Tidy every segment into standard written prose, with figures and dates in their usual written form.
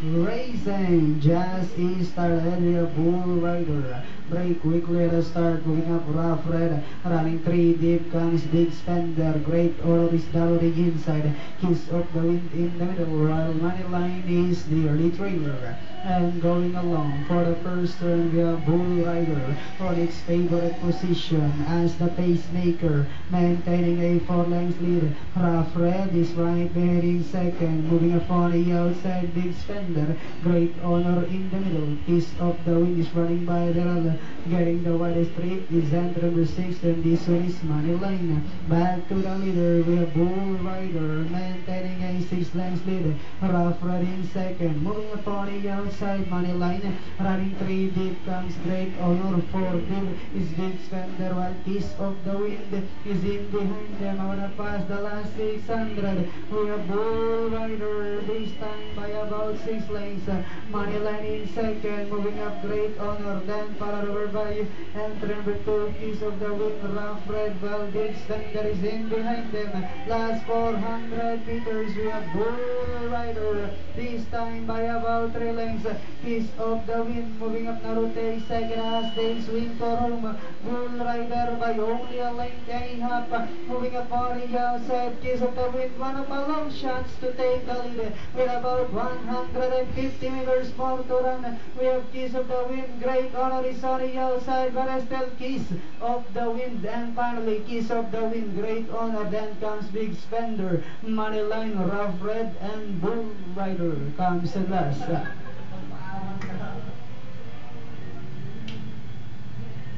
Racing just started the Bull Rider. Break quickly at the start, moving up Rough Red, running 3 deep comes Big Spender. Great Oro is doubling inside. Kiss of the Wind in the middle, while Moneyline is the early trailer. And going along for the first turn, we have Bull Rider on its favorite position as the pacemaker, maintaining a 4 length lead. Rough Red is right behind in second, moving up on the outside. Big Spender, Great Honor in the middle. Kiss of the Wind is running by the other, getting the widest straight is enter number 6, and this one is Moneyline. Back to the leader, we have Bull Rider maintaining a 6 length lead. Rough Red in second, moving up on the outside. Moneyline running 3 deep comes Great Honor. 4 deep is Big Spender, while Kiss of the Wind is in behind them. I wanna pass the last 600. We have Bull Rider this time by about 6 lengths. Moneyline in second, moving up Great Honor, then followed over by entry number 2, Kiss of the Wind. Rough Red, while Big Spender is in behind them. Last 400 meters, we have Bull Rider this time by about 3 lengths. Kiss of the Wind moving up Narute second as they swing for home. Bull Rider by only a length and a half, moving up on the outside. Kiss of the Wind, one of a long shots to take the lead with about 150 meters more to run. We have Kiss of the Wind, Great Honor is on the outside, but still Kiss of the Wind, and finally Kiss of the Wind, Great Honor, then comes Big Spender, Moneyline, Rough Red, and Bull Rider comes at last.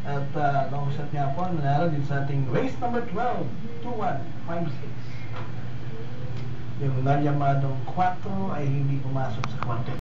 At long shot nga po, nanalo din sa ating race number 12, 2156. Yung nalyamadong 4 ay hindi pumasok sa quantum.